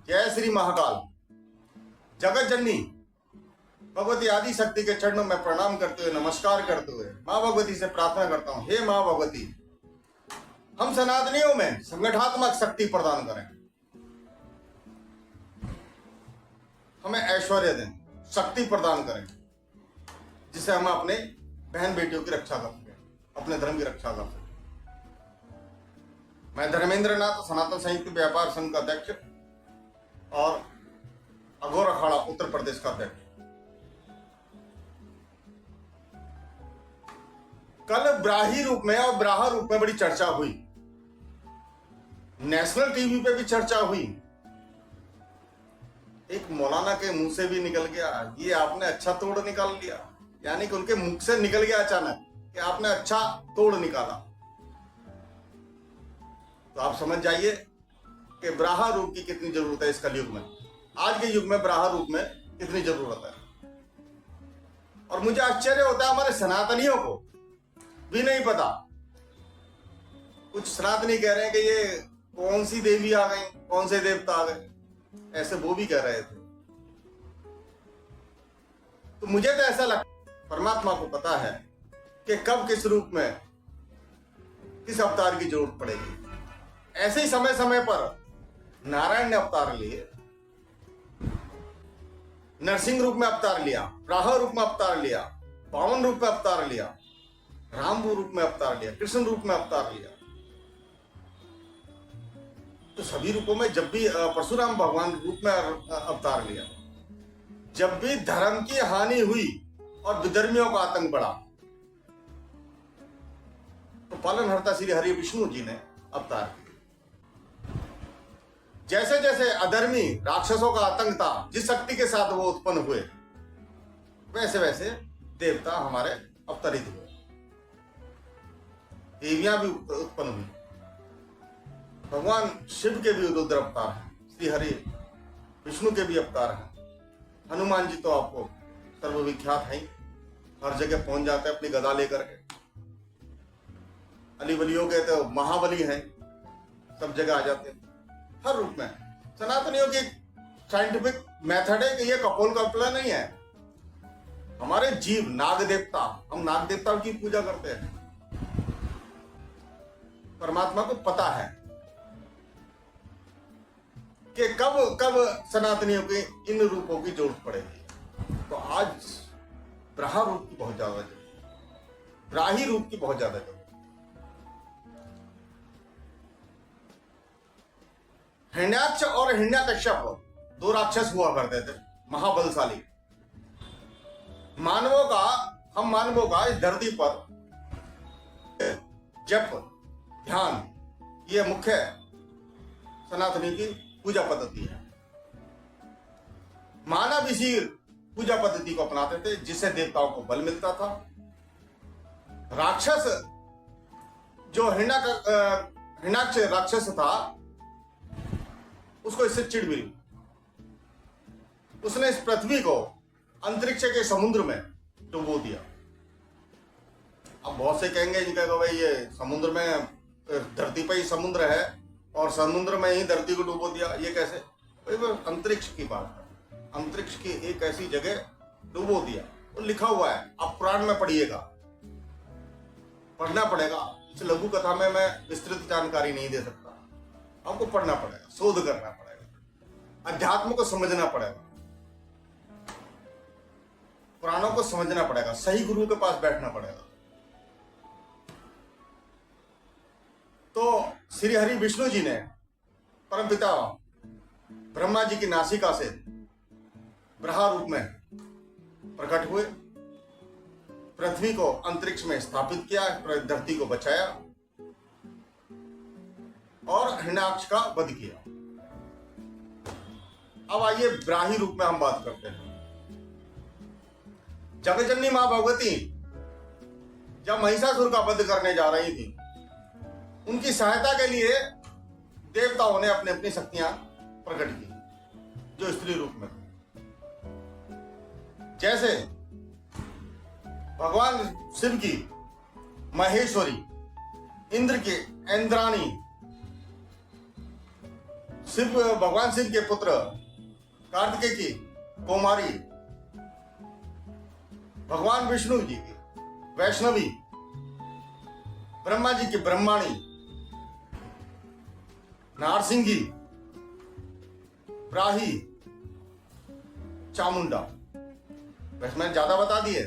जय श्री महाकाल। जगत जननी भगवती आदि शक्ति के चरणों में प्रणाम करते हुए, नमस्कार करते हुए माँ भगवती से प्रार्थना करता हूँ, हे माँ भगवती, हम सनातनियों में संगठनात्मक शक्ति प्रदान करें, हमें ऐश्वर्य दें, शक्ति प्रदान करें, जिससे हम अपने बहन बेटियों की रक्षा कर सकें, अपने धर्म की रक्षा कर सकें। मैं धर्मेंद्र नाथ, सनातन संयुक्त व्यापार संघ का अध्यक्ष और अघोर अखाड़ा उत्तर प्रदेश का अध्यक्ष। कल ब्राही रूप में और ब्राहा रूप में बड़ी चर्चा हुई, नेशनल टीवी पे भी चर्चा हुई। एक मौलाना के मुंह से भी निकल गया, ये आपने अच्छा तोड़ निकाल लिया, यानी कि उनके मुख से निकल गया अचानक कि आपने अच्छा तोड़ निकाला। तो आप समझ जाइए कि ब्राहा रूप की कितनी जरूरत है इस कलयुग में। आज के युग में ब्राहा रूप में कितनी जरूरत है। और मुझे आश्चर्य होता है, हमारे सनातनियों को भी नहीं पता। कुछ सनातनी कह रहे हैं कि ये कौन सी देवी आ गई, कौन से देवता आ गए, ऐसे वो भी कह रहे थे। तो मुझे तो ऐसा लगता परमात्मा को पता है कि कब किस रूप में किस अवतार की जरूरत पड़ेगी। ऐसे ही समय समय पर नारायण ने अवतार लिए, नरसिंह रूप में अवतार लिया, ब्राहा रूप में अवतार लिया, पावन रूप में अवतार लिया, राम रूप में अवतार लिया, कृष्ण रूप में अवतार लिया। तो सभी रूपों में जब भी परशुराम भगवान रूप में अवतार लिया, जब भी धर्म की हानि हुई और विधर्मियों का आतंक बढ़ा, तो पालनहर्ता श्री हरि विष्णु जी ने अवतार किया। जैसे जैसे अधर्मी राक्षसों का आतंक था, जिस शक्ति के साथ वो उत्पन्न हुए, वैसे वैसे देवता हमारे अवतरित हुए, देवियां भी उत्पन्न हुई। भगवान शिव के भी रुद्र अवतार हैं, श्री हरि विष्णु के भी अवतार हैं। हनुमान जी तो आपको सर्वविख्यात हैं, हर जगह पहुंच जाते हैं अपनी गदा लेकर के। अली वलियों के तो महाबली हैं, सब जगह आ जाते हैं हर रूप में। सनातनियों की साइंटिफिक मेथड है कि ये कपोल कल्पना नहीं है। हमारे जीव नाग देवता, हम नाग देवता की पूजा करते हैं। परमात्मा को पता है कि कब कब सनातनियों के इन रूपों की जरूरत पड़ेगी। तो आज ब्राहा रूप की बहुत ज्यादा जरूरत है, ब्राही रूप की बहुत ज्यादा जरूरत है। हिरण्याक्ष और हिरण्यकश्यप दो राक्षस हुआ करते थे, महाबलशाली। हम मानवों का इस धरती पर जप ध्यान, ये मुख्य सनातनी की पूजा पद्धति है। मानव इसी पूजा पद्धति को अपनाते थे, जिससे देवताओं को बल मिलता था। राक्षस जो हिरण्याक्ष राक्षस था, उसको इससे चिढ़ मिली। उसने इस पृथ्वी को अंतरिक्ष के समुद्र में डुबो दिया। अब बहुत से कहेंगे इनका कि भाई ये समुद्र में, धरती पर ही समुद्र है और समुद्र में ही धरती को डुबो दिया, ये कैसे? भाई वो अंतरिक्ष की बात है, अंतरिक्ष की एक ऐसी जगह डुबो दिया, वो लिखा हुआ है। आप पुराण में पढ़िएगा, पढ़ना पड़ेगा। इस लघु कथा में मैं विस्तृत जानकारी नहीं दे सकता, आपको पढ़ना पड़ेगा, शोध करना पड़ेगा, अध्यात्म को समझना पड़ेगा, पुराणों को समझना पड़ेगा, सही गुरु के पास बैठना पड़ेगा। तो श्री हरि विष्णु जी ने परमपिता ब्रह्मा जी की नासिका से ब्राहा रूप में प्रकट हुए, पृथ्वी को अंतरिक्ष में स्थापित किया, धरती को बचाया और हिरण्याक्ष का वध किया। अब आइए ब्राही रूप में हम बात करते हैं। जगतजननी मां भगवती जब महिषासुर का वध करने जा रही थी, उनकी सहायता के लिए देवताओं ने अपनी अपनी शक्तियां प्रकट की, जो स्त्री रूप में। जैसे भगवान शिव की महेश्वरी, इंद्र की इंद्राणी, शिव, भगवान शिव के पुत्र कार्तिकेय की कौमारी, भगवान विष्णु जी की वैष्णवी, ब्रह्मा जी की ब्रह्माणी, नारसिंगी, ब्राही, चामुंडा। वैसे मैंने ज्यादा बता दिए।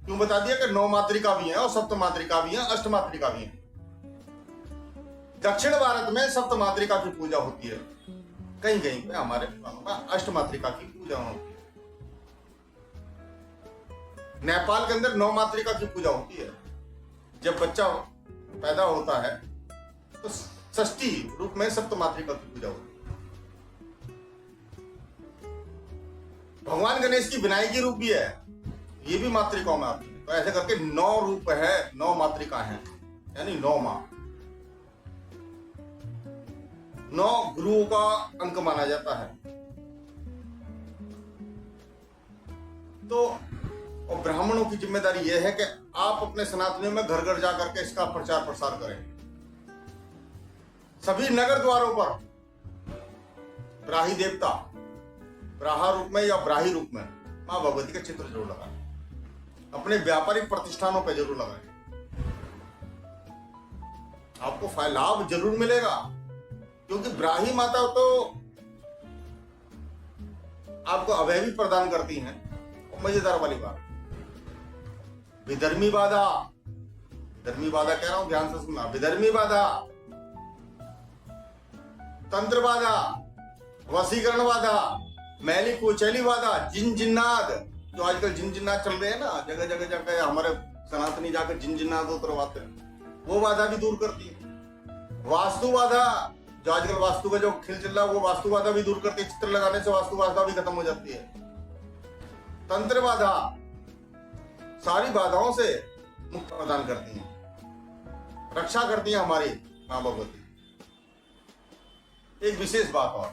क्यों बता दिया? कि 9 मातृका भी हैं और सप्त मातृका भी हैं, अष्ट मातृका भी हैं। दक्षिण भारत में सप्त मातृका की पूजा होती है, कहीं कहीं पे हमारे अष्ट मातृका की पूजा होती है। नेपाल के अंदर 9 मातृका की पूजा होती है। जब बच्चा पैदा होता है तो षष्ठी रूप में सप्त मातृका की पूजा होती है। भगवान गणेश की विनायकी रूप भी है, ये भी मातृकाओं में आती है। तो ऐसे करके 9 रूप है, 9 मातृका है, यानी 9 मां। 9 गुरुओं का अंक माना जाता है। तो और ब्राह्मणों की जिम्मेदारी यह है कि आप अपने सनातनियों में घर घर जाकर के इसका प्रचार प्रसार करें। सभी नगर द्वारों पर ब्राही देवता, ब्राहा रूप में या ब्राही रूप में मां भगवती का चित्र जरूर लगाएं। अपने व्यापारिक प्रतिष्ठानों पर जरूर लगाएं। आपको लाभ जरूर मिलेगा, क्योंकि ब्राही माता तो आपको अभय भी प्रदान करती हैं। और मजेदार वाली बात, विधर्मी बाधा, विधर्मी बाधा कह रहा हूं, ध्यान से सुनना। विधर्मी बाधा, तंत्र बाधा, वशीकरण बाधा, मैली कुचैली बाधा, जिन जिन्नाद, जो आजकल जिन जिन्नाद चल रहे हैं ना, जगह जगह जाकर हमारे सनातनी जाकर जिन जिन्नाद उतरवाते हैं, वो बाधा भी दूर करती है। वास्तु बाधा, जो आजकल वास्तु का जो खेल चल रहा है, वो वास्तु बाधा भी दूर करती है। चित्र लगाने से वास्तु बाधा भी खत्म हो जाती है। तंत्र बाधा, सारी बाधाओं से मुक्त प्रदान करती हैं, रक्षा करती हैं हमारी मां भगवती। एक विशेष बात और,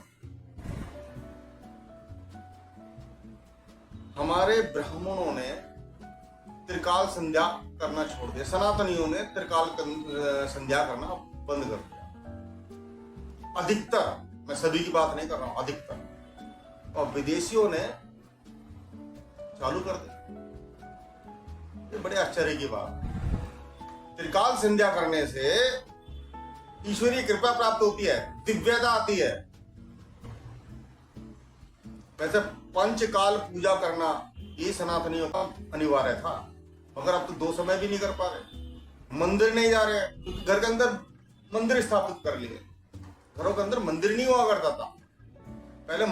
हमारे ब्राह्मणों ने त्रिकाल संध्या करना छोड़ दिया, सनातनियों ने त्रिकाल संध्या करना बंद कर दिया। अधिकतर, मैं सभी की बात नहीं कर रहा हूं, अधिकतर। और विदेशियों ने चालू कर दिया। ये बड़े आश्चर्य की बात। त्रिकाल संध्या करने से ईश्वरीय कृपा प्राप्त होती है, दिव्यता आती है। वैसे पंचकाल पूजा करना ये सनातनियों का अनिवार्य था, मगर अब तो 2 समय भी नहीं कर पा रहे। मंदिर नहीं जा रहे, क्योंकि घर के अंदर मंदिर स्थापित कर लिए। घरों के अंदर मंदिर नहीं हुआ करता था। पहले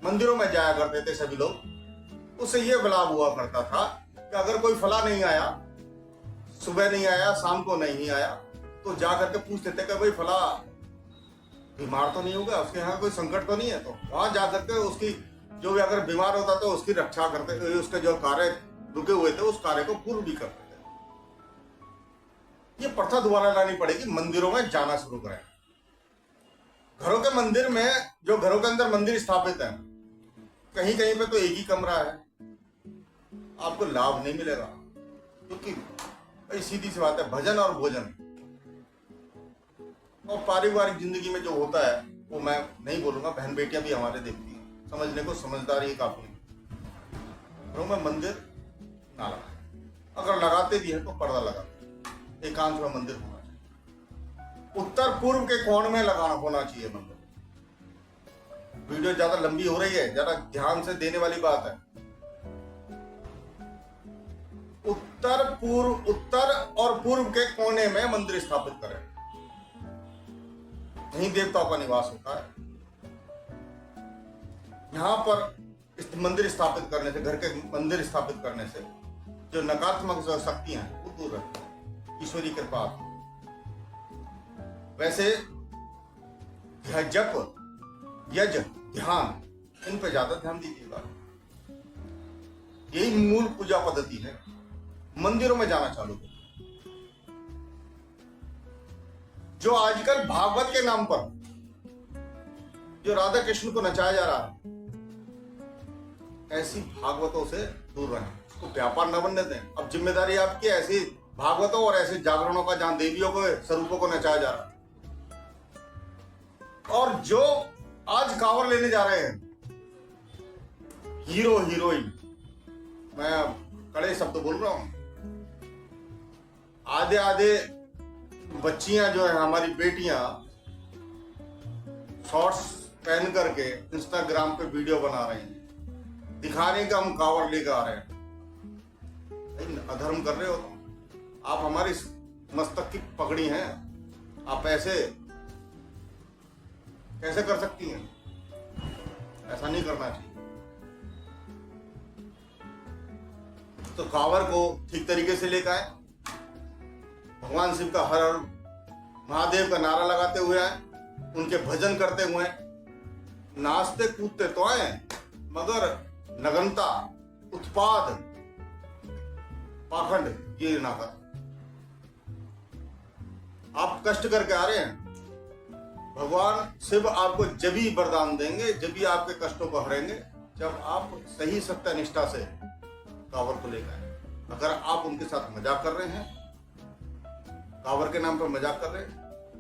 मंदिरों में जाया करते थे सभी लोग। उससे यह लाभ हुआ करता था कि अगर कोई फला नहीं आया, सुबह नहीं आया, शाम को नहीं आया, तो जा करके पूछते थे कि भाई फला बीमार तो नहीं होगा, उसके यहाँ कोई संकट तो नहीं है। तो वहां जा करके उसकी, जो भी अगर बीमार होता तो उसकी रक्षा करते, उसके जो कार्य रुके हुए थे उस कार्य को पूर्ण भी करते थे। ये प्रथा दोबारा लानी पड़ेगी, मंदिरों में जाना शुरू करें। घरों के मंदिर में, जो घरों के अंदर मंदिर स्थापित है, कहीं कहीं पे तो एक ही कमरा है, आपको लाभ नहीं मिलेगा। क्योंकि सीधी सी बात है, भजन और भोजन और पारिवारिक जिंदगी में जो होता है वो मैं नहीं बोलूंगा, बहन बेटियां भी हमारे देखती हैं, समझने को समझदारी काफी है। घरों में मंदिर ना लगाए, अगर लगाते भी है तो पर्दा लगाते, एकांत में मंदिर होना चाहिए। उत्तर पूर्व के कोण में लगाना होना चाहिए मंदिर। वीडियो ज्यादा लंबी हो रही है, जरा ध्यान से देने वाली बात है। उत्तर और पूर्व के कोने में मंदिर स्थापित करें, यहीं देवताओं का निवास होता है। यहां पर मंदिर स्थापित करने से, घर के मंदिर स्थापित करने से जो नकारात्मक शक्तियां हैं वो दूर रहती हैं, ईश्वरीय कृपा। वैसे जप, यज्ञ, ध्यान, इन पर ज्यादा ध्यान दीजिएगा। यही मूल पूजा पद्धति है। मंदिरों में जाना चालू करें। जो आजकल भागवत के नाम पर जो राधा कृष्ण को नचाया जा रहा है, ऐसी भागवतों से दूर रहें, उसको व्यापार न बनने दें। अब जिम्मेदारी आपकी है ऐसी भागवतों और ऐसे जागरणों का जहां देवियों को, स्वरूपों को नचाया जा रहा है। और जो आज कांवर लेने जा रहे हैं, हीरो हीरोइन, मैं कड़े शब्द बोल रहा हूं, आधे आधे बच्चियां जो है हमारी बेटियां शॉर्ट्स पहन करके इंस्टाग्राम पे वीडियो बना रही हैं, दिखा रहे हैं कि हम कांवर लेकर आ रहे हैं। अधर्म कर रहे हो तुम। आप हमारी मस्तक की पगड़ी हैं, आप ऐसे कैसे कर सकती हैं? ऐसा नहीं करना चाहिए। तो कांवर को ठीक तरीके से लेकर आए, भगवान शिव का हर हर महादेव का नारा लगाते हुए आए, उनके भजन करते हुए, नाचते कूदते तो आए, मगर नगनता, उत्पाद, पाखंड ये ना कर। आप कष्ट करके आ रहे हैं, भगवान शिव आपको जब ही वरदान देंगे, जब ही आपके कष्टों को हरेंगे, जब आप सही सत्य निष्ठा से कांवर को लेकर आए। अगर आप उनके साथ मजाक कर रहे हैं, कांवर के नाम पर मजाक कर रहे हैं,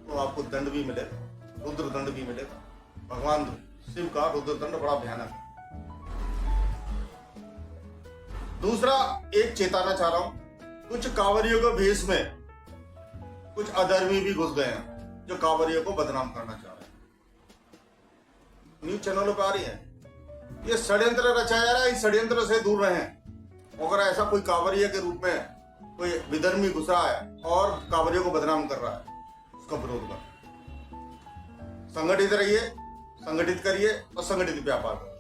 तो आपको दंड भी मिलेगा, रुद्र दंड भी मिलेगा। भगवान शिव का रुद्र दंड बड़ा भयानक है। दूसरा, एक चेताना चाह रहा हूं, कुछ कांवरियों के भेष में कुछ अधर्मी भी घुस गए हैं जो कांवरियों को बदनाम करना चाह रहे हैं। न्यूज चैनलों पर आ रही है, ये षड्यंत्र रचाया जा रहा है, इस षड्यंत्र से दूर रहें। अगर ऐसा कोई कांवरिया के रूप में कोई विधर्मी घुसा है और कांवरियों को बदनाम कर रहा है, उसका विरोध कर, संगठित रहिए, संगठित करिए और संगठित व्यापार करिए।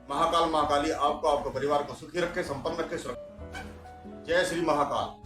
महाकाल महाकाली आपको, आपके परिवार को सुखी रखे, संपन्न रखे, सुरक्षित। जय श्री महाकाल।